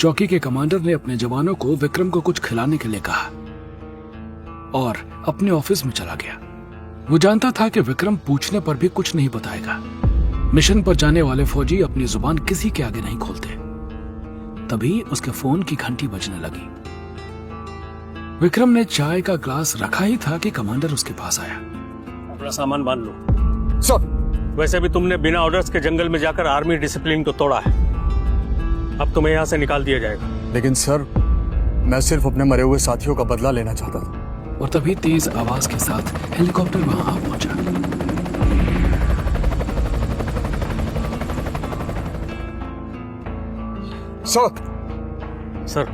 चौकी के कमांडर ने अपने जवानों को विक्रम को कुछ खिलाने के लिए कहा और अपने ऑफिस में चला गया। वो जानता था कि विक्रम पूछने पर भी कुछ नहीं बताएगा। मिशन पर जाने वाले फौजी अपनी जुबान किसी के आगे नहीं खोलते। तभी उसके फोन की घंटी बजने लगी। विक्रम ने चाय का ग्लास रखा ही था कि कमांडर उसके पास आया। अपना सामान बांध लो। सर, वैसे भी तुमने बिना ऑर्डर्स के जंगल में जाकर आर्मी डिसिप्लिन को तोड़ा है। अब तुम्हें यहाँ से निकाल दिया जाएगा। लेकिन सर, मैं सिर्फ अपने मरे हुए साथियों का बदला लेना चाहता था। और तभी तेज आवाज के साथ हेलीकॉप्टर वहां आ पहुंचा। सर,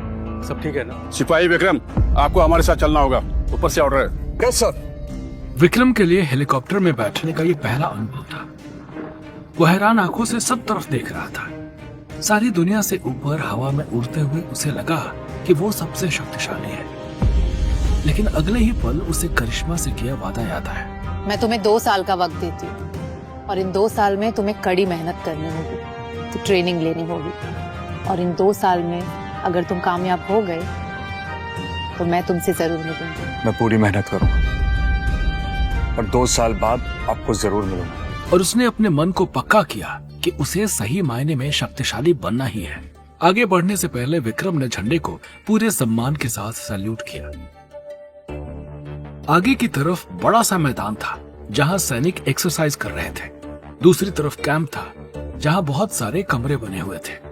सब ठीक है ना? सिपाही विक्रम, आपको हमारे साथ चलना होगा। ऊपर से ऑर्डर है। Yes sir. विक्रम के लिए हेलीकॉप्टर में बैठने का ये पहला अनुभव था। वो हैरान आंखों से सब तरफ देख रहा था। सारी दुनिया से ऊपर हवा में उड़ते हुए उसे लगा कि वो सबसे शक्तिशाली है। लेकिन अगले ही पल उसे करिश्मा से किया वादा याद आया। मैं तुम्हें 2 साल का वक्त देती हूँ और इन 2 साल में तुम्हें कड़ी मेहनत करनी होगी, तो ट्रेनिंग लेनी होगी। और इन 2 साल में अगर तुम कामयाब हो गए तो मैं तुमसे जरूर मिलूंगी। मैं पूरी मेहनत करूंगा और 2 साल बाद आपको जरूर मिलूंगा। और उसने अपने मन को पक्का किया कि उसे सही मायने में शक्तिशाली बनना ही है। आगे बढ़ने से पहले विक्रम ने झंडे को पूरे सम्मान के साथ सैल्यूट किया। आगे की तरफ बड़ा सा मैदान था जहां सैनिक एक्सरसाइज कर रहे थे। दूसरी तरफ कैंप था जहां बहुत सारे कमरे बने हुए थे।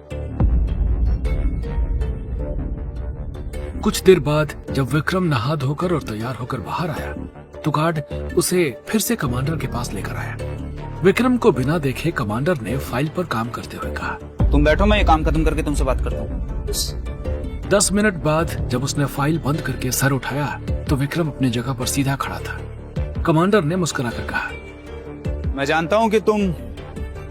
कुछ देर बाद जब विक्रम नहा धोकर और तैयार होकर बाहर आया तो गार्ड उसे फिर से कमांडर के पास लेकर आया। विक्रम को बिना देखे कमांडर ने फाइल पर काम करते हुए कहा, तुम बैठो, मैं ये काम खत्म करके तुमसे बात करता हूँ। 10 मिनट बाद जब उसने फाइल बंद करके सर उठाया तो विक्रम अपनी जगह पर सीधा खड़ा था। कमांडर ने मुस्कुराकर कहा, मैं जानता हूँ कि तुम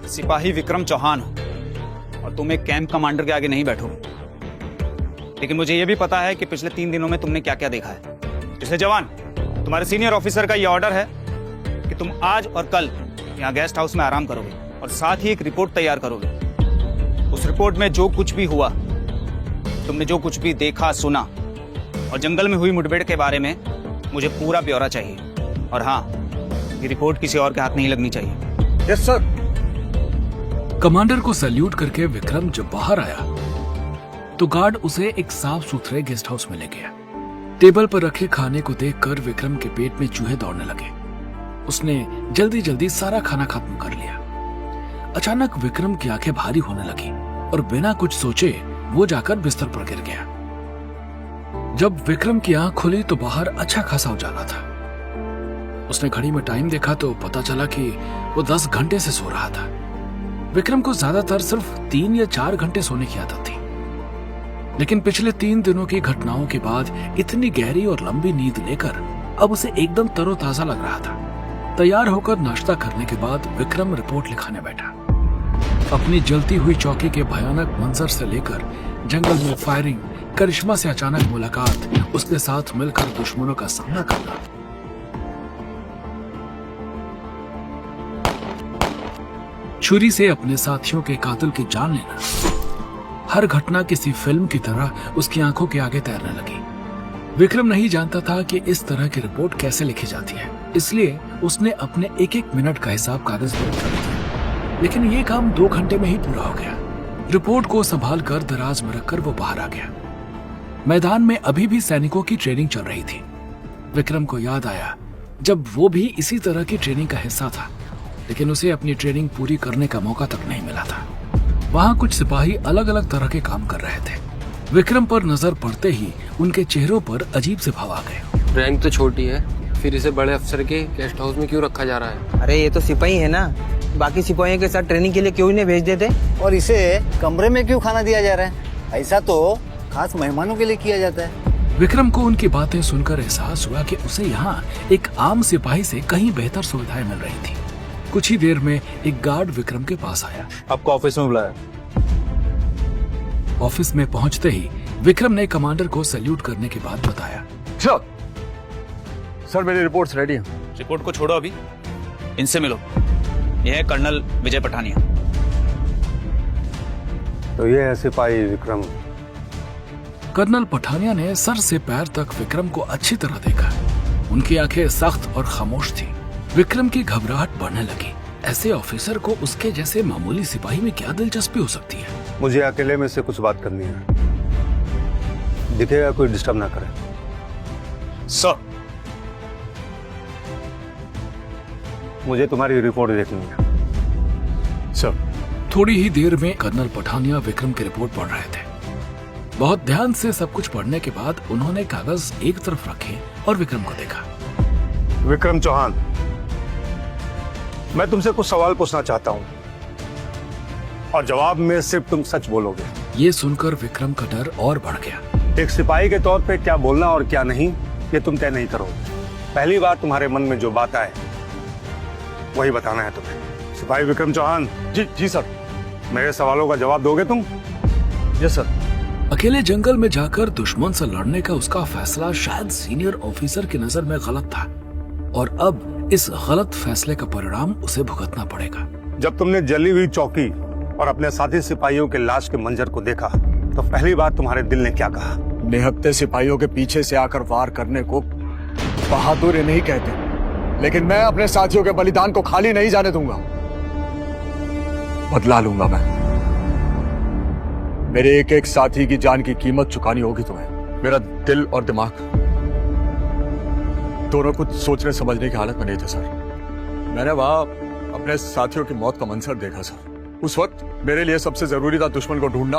सिपाही विक्रम चौहान हो और तुम एक कैंप कमांडर के आगे नहीं बैठोगे। लेकिन मुझे यह भी पता है कि पिछले 3 दिनों में तुमने क्या क्या देखा है। पिछले जवान, तुम्हारे सीनियर ऑफिसर का यह ऑर्डर है कि तुम आज और कल यहाँ गेस्ट हाउस में आराम करोगे और साथ ही एक रिपोर्ट तैयार करोगे। उस रिपोर्ट में जो कुछ भी हुआ, तुमने जो कुछ भी देखा सुना और जंगल में हुई मुठभेड़ के बारे में मुझे पूरा ब्यौरा चाहिए। और हाँ, ये रिपोर्ट किसी और के हाथ नहीं लगनी चाहिए। Yes sir. कमांडर को सैल्यूट करके विक्रम जब बाहर आया तो गार्ड उसे एक साफ सुथरे गेस्ट हाउस में ले गया। टेबल पर रखे खाने को देखकर विक्रम के पेट में चूहे दौड़ने लगे। उसने जल्दी जल्दी सारा खाना खत्म कर लिया। अचानक विक्रम की आंखें भारी होने लगी और बिना कुछ सोचे वो जाकर बिस्तर पर गिर गया। जब विक्रम की आंख खुली तो बाहर अच्छा खासा उजाला था। उसने घड़ी में टाइम देखा तो पता चला कि वो 10 घंटे से सो रहा था। विक्रम को ज्यादातर सिर्फ 3 या 4 घंटे सोने की आदत थी, लेकिन पिछले 3 दिनों की घटनाओं के बाद इतनी गहरी और लंबी नींद लेकर अब उसे एकदम तरोताजा लग रहा था। तैयार होकर नाश्ता करने के बाद विक्रम रिपोर्ट लिखाने बैठा। अपनी जलती हुई चौकी के भयानक मंजर से लेकर जंगल में फायरिंग, करिश्मा से अचानक मुलाकात, उसके साथ मिलकर दुश्मनों का सामना करना, छुरी से अपने साथियों के कातिल की जान लेना, हर घटना किसी फिल्म की तरह उसकी आंखों के आगे तैरने लगी। विक्रम नहीं जानता था कि इस तरह की रिपोर्ट कैसे लिखी जाती है, इसलिए उसने अपने एक एक मिनट का हिसाब कागज पर कर दिया। लेकिन ये काम 2 घंटे में ही पूरा हो गया। रिपोर्ट को संभाल कर दराज में रखकर वो बाहर आ गया। मैदान में अभी भी सैनिकों की ट्रेनिंग चल रही थी। विक्रम को याद आया जब वो भी इसी तरह की ट्रेनिंग का हिस्सा था, लेकिन उसे अपनी ट्रेनिंग पूरी करने का मौका तक नहीं मिला था। वहाँ कुछ सिपाही अलग अलग तरह के काम कर रहे थे। विक्रम पर नजर पड़ते ही उनके चेहरों पर अजीब से भाव आ गए। रैंक तो छोटी है, फिर इसे बड़े अफसर के गेस्ट हाउस में क्यों रखा जा रहा है? अरे ये तो सिपाही है ना, बाकी सिपाहियों के साथ ट्रेनिंग के लिए क्यों नहीं भेज देते? और इसे कमरे में क्यों खाना दिया जा रहा है? ऐसा तो खास मेहमानों के लिए किया जाता है। विक्रम को उनकी बातें सुनकर एहसास हुआ कि उसे यहाँ एक आम सिपाही से कहीं बेहतर सुविधाएं मिल रही थी। कुछ ही देर में एक गार्ड विक्रम के पास आया। आपको ऑफिस में बुलाया। ऑफिस में पहुंचते ही विक्रम ने कमांडर को सैल्यूट करने के बाद बताया, सर मेरी रिपोर्ट्स रेडी हैं। रिपोर्ट को छोड़ो, अभी इनसे मिलो। यह है कर्नल विजय पठानिया। तो ये है सिपाही विक्रम कर्नल पठानिया ने सर से पैर तक विक्रम को अच्छी तरह देखा। उनकी आंखें सख्त और खामोश थी। विक्रम की घबराहट बढ़ने लगी। ऐसे ऑफिसर को उसके जैसे मामूली सिपाही में क्या दिलचस्पी हो सकती है? मुझे अकेले में से कुछ बात करनी है, दिखेगा कोई डिस्टर्ब ना करे। सर, मुझे तुम्हारी रिपोर्ट देखनी है। सर, थोड़ी ही देर में कर्नल पठानिया विक्रम की रिपोर्ट पढ़ रहे थे। बहुत ध्यान से सब कुछ पढ़ने के बाद उन्होंने कागज एक तरफ रखे और विक्रम को देखा। विक्रम चौहान, मैं तुमसे कुछ सवाल पूछना चाहता हूं और जवाब में सिर्फ तुम सच बोलोगे। ये सुनकर विक्रम का डर और बढ़ गया। एक सिपाही के तौर पे क्या बोलना और क्या नहीं, ये तुम तय नहीं करोगे। पहली बार तुम्हारे मन में जो बात आए वही बताना है तुम्हें। सिपाही विक्रम चौहान। जी सर। मेरे सवालों का जवाब दोगे तुम? Yes sir. अकेले जंगल में जाकर दुश्मन से लड़ने का उसका फैसला शायद सीनियर ऑफिसर की नजर में गलत था और अब इस गलत फैसले का परिणाम उसे भुगतना पड़ेगा। जब तुमने जली हुई चौकी और अपने साथी सिपाहियों के लाश के मंजर को देखा तो पहली बार तुम्हारे दिल ने क्या कहा? निहत्थे सिपाहियों के पीछे से आकर वार करने को बहादुरी नहीं कहते, लेकिन मैं अपने साथियों के बलिदान को खाली नहीं जाने दूंगा। बदला लूंगा मैं। मेरे एक एक साथी की जान की कीमत चुकानी होगी तुम्हें। मेरा दिल और दिमाग दोनों कुछ सोचने समझने की हालत में नहीं थे सर। मैंने वहां अपने साथियों की मौत का मंजर देखा सर। उस वक्त मेरे लिए सबसे जरूरी था दुश्मन को ढूंढना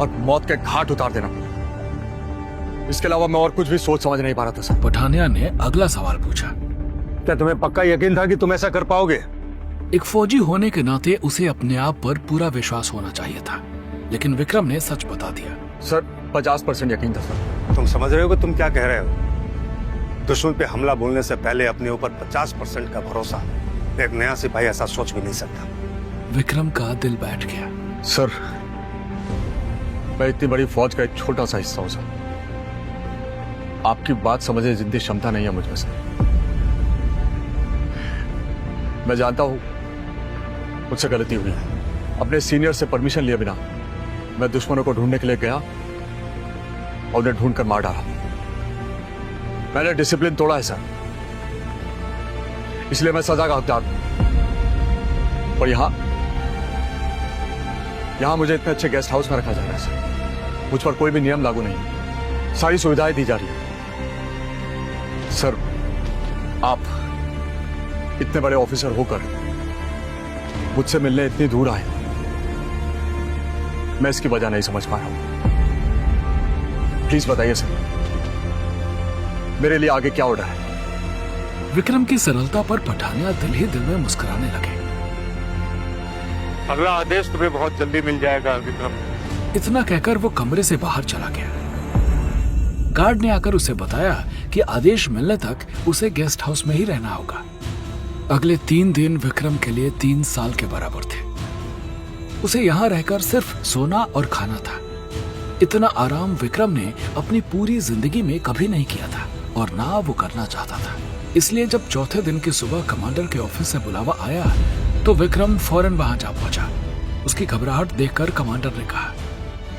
और मौत के घाट उतार देना। इसके अलावा मैं और कुछ भी सोच समझ नहीं पा रहा था सर। पठानिया ने अगला सवाल पूछा। क्या तुम्हें पक्का यकीन था कि तुम ऐसा कर पाओगे? एक फौजी होने के नाते उसे अपने आप पर पूरा विश्वास होना चाहिए था, लेकिन विक्रम ने सच बता दिया। सर 50% यकीन था सर। तुम समझ रहे हो कि तुम क्या कह रहे हो? दुश्मन पे हमला बोलने से पहले अपने ऊपर 50% का भरोसा एक नया सिपाही ऐसा सोच भी नहीं सकता। विक्रम का दिल बैठ गया। सर, मैं इतनी बड़ी फौज का एक छोटा सा हिस्सा हूं सर। आपकी बात समझने जितनी क्षमता नहीं है मुझ में से। मैं जानता हूं मुझसे गलती हुई है। अपने सीनियर से परमिशन लिए बिना मैं दुश्मनों को ढूंढने के लिए गया और उन्हें ढूंढकर मार डाला। मैंने डिसिप्लिन तोड़ा है सर, इसलिए मैं सजा का हकदार हूं। और यहां मुझे इतने अच्छे गेस्ट हाउस में रखा जा रहा है सर। मुझ पर कोई भी नियम लागू नहीं, सारी सुविधाएं दी जा रही है। सर, आप इतने बड़े ऑफिसर होकर मुझसे मिलने इतनी दूर आए, मैं इसकी वजह नहीं समझ पा रहा हूं। प्लीज बताइए सर, मेरे लिए आगे क्या ऑर्डर है? विक्रम की सरलता पर पठानिया दिल ही दिल में मुस्कुराने लगे। अगला आदेश तुम्हें बहुत जल्दी मिल जाएगा विक्रम। इतना कहकर वो कमरे से बाहर चला गया। गार्ड ने आकर उसे बताया कि आदेश मिलने तक उसे गेस्ट हाउस में ही रहना होगा। अगले 3 दिन विक्रम के लिए 3 साल के बराबर थे। उसे यहाँ रहकर सिर्फ सोना और खाना था। इतना आराम विक्रम ने अपनी पूरी जिंदगी में कभी नहीं किया था और ना वो करना चाहता था। इसलिए जब चौथे दिन की सुबह कमांडर के ऑफिस से बुलावा आया तो विक्रम फौरन वहां जा पहुंचा। उसकी घबराहट देखकर कमांडर ने कहा,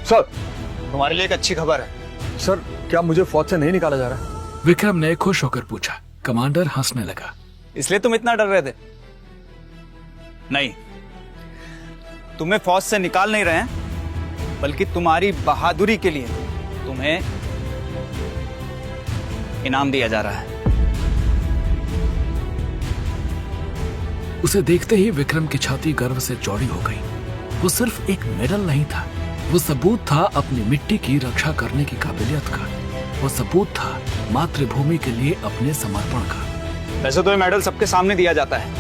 सर, तुम्हारे लिए एक अच्छी खबर है। सर, क्या मुझे फौज से नहीं निकाला जा रहा? विक्रम ने खुश होकर पूछा। कमांडर हंसने लगा। इसलिए तुम इतना डर रहे थे? नहीं, तुम्हें फौज से निकाल नहीं रहे हैं, बल्कि तुम्हारी बहादुरी के लिए तुम्हें इनाम दिया जा रहा है। उसे देखते ही विक्रम की छाती गर्व से चौड़ी हो गई। वो सिर्फ एक मेडल नहीं था, वो सबूत था अपनी मिट्टी की रक्षा करने की काबिलियत का। वो सबूत था मातृभूमि के लिए अपने समर्पण का। वैसे तो ये मेडल सबके सामने दिया जाता है,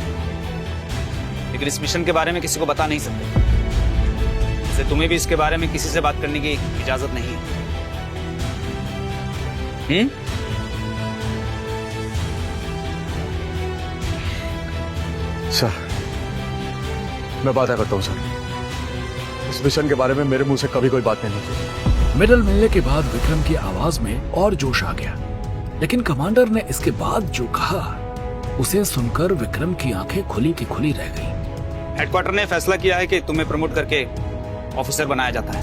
लेकिन इस मिशन के बारे में किसी को बता नहीं सकते। इसलिए तुम्हें भी इसके बारे में किसी से बात करने की इजाजत नहीं है। सर, मैं वादा करता हूं सर, इस मिशन के बारे में मेरे मुंह से कभी कोई बात नहीं निकली। मेडल मिलने के बाद विक्रम की आवाज में और जोश आ गया, लेकिन कमांडर ने इसके बाद जो कहा उसे सुनकर विक्रम की आंखें खुली की खुली रह गईं। हेडक्वार्टर ने फैसला किया है कि तुम्हें प्रमोट करके ऑफिसर बनाया जाता है।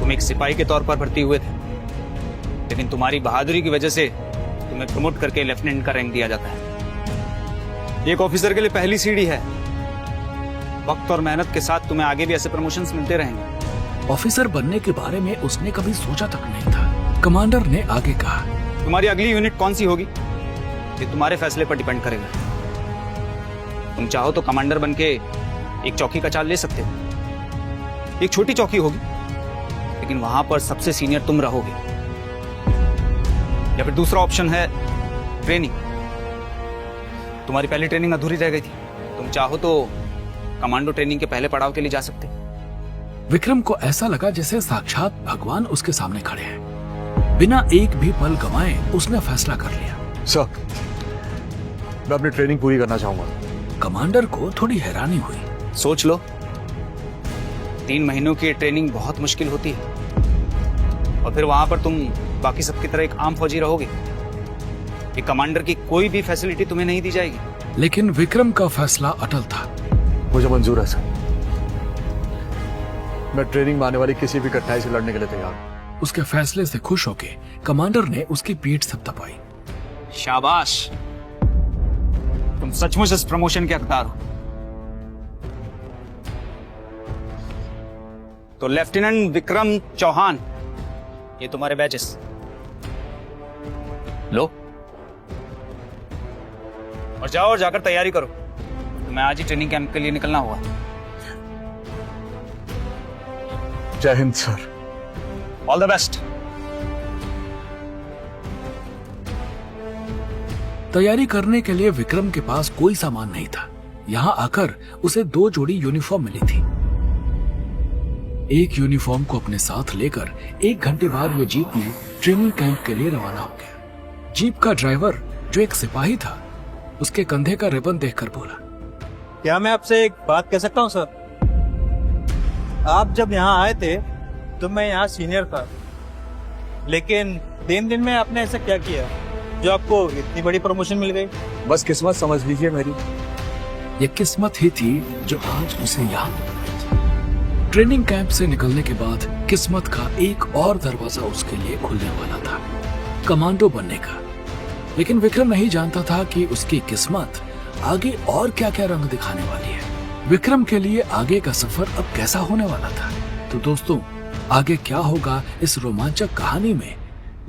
तुम एक सिपाही के तौर पर भर्ती हुए थे, लेकिन तुम्हारी बहादुरी की वजह से तुम्हें प्रमोट करके लेफ्टिनेंट का रैंक दिया जाता है। एक ऑफिसर के लिए पहली सीढ़ी है। वक्त और मेहनत के साथ तुम्हें आगे भी ऐसे प्रमोशंस मिलते रहेंगे। ऑफिसर बनने के बारे में उसने कभी सोचा तक नहीं था। कमांडर ने आगे कहा, तुम्हारी अगली यूनिट कौन सी होगी ये तुम्हारे फैसले पर डिपेंड करेगा। तुम चाहो तो कमांडर बनके एक चौकी का चार्ज ले सकते हो। एक छोटी चौकी होगी, लेकिन वहां पर सबसे सीनियर तुम रहोगे। या फिर दूसरा ऑप्शन है ट्रेनिंग। तुम्हारी पहली ट्रेनिंग अधूरी रह गई थी, तुम चाहो तो कमांडो ट्रेनिंग के पहले पड़ाव के लिए जा सकते। विक्रम को ऐसा लगा जैसे साक्षात भगवान उसके सामने खड़े हैं। बिना एक भी पल गंवाए उसने फैसला कर लिया। सर, मैं अपनी ट्रेनिंग पूरी करना चाहूंगा। कमांडर को थोड़ी हैरानी हुई। सोच लो, 3 महीनों की ट्रेनिंग बहुत मुश्किल होती है, और फिर वहां पर तुम बाकी सबकी तरह एक आम फौजी रहोगे। एक कमांडर की कोई भी फैसिलिटी तुम्हें नहीं दी जाएगी। लेकिन विक्रम का फैसला अटल था। मुझे मंजूर है सर। मैं ट्रेनिंग में आने वाली किसी भी कठिनाई से लड़ने के लिए तैयार हूं। उसके फैसले से खुश होके कमांडर ने उसकी पीठ थपथपाई। शाबाश, तुम सचमुच इस प्रमोशन के हकदार हो। तो लेफ्टिनेंट विक्रम चौहान, ये तुम्हारे बैचेस लो, और जाओ और जाकर तैयारी करो। तुम्हें आज ही ट्रेनिंग कैंप के लिए निकलना हुआ। जय Hind sir. All the best. तैयारी करने के लिए विक्रम के पास कोई सामान नहीं था। यहाँ आकर उसे 2 जोड़ी यूनिफॉर्म मिली थी। एक यूनिफॉर्म को अपने साथ लेकर 1 घंटे बाद वो जीप में ट्रेनिंग कैंप के लिए रवाना हो गया। जीप का ड्राइवर, जो एक सिपाही था, उसके कंधे का रिबन देखकर बोला, क्या मैं आपसे एक बात कह सकता हूँ सर? आप जब यहाँ आए थे तो मैं यहाँ सीनियर था, लेकिन 3 दिन में आपने ऐसा क्या किया जो आपको इतनी बड़ी प्रमोशन मिल गई? बस किस्मत समझ लीजिए मेरी। ये किस्मत ही थी जो आज उसे यहाँ मिली। ट्रेनिंग कैंप से निकलने के बाद किस्मत का एक और दरवाजा उसके लिए खुलने वाला था, कमांडो बनने का। लेकिन विक्रम नहीं जानता था कि उसकी किस्मत आगे और क्या क्या रंग दिखाने वाली है। विक्रम के लिए आगे का सफर अब कैसा होने वाला था? तो दोस्तों, आगे क्या होगा इस रोमांचक कहानी में,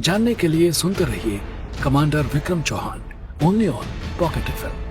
जानने के लिए सुनते रहिए commander Vikram Chauhan, only on Pocket FM.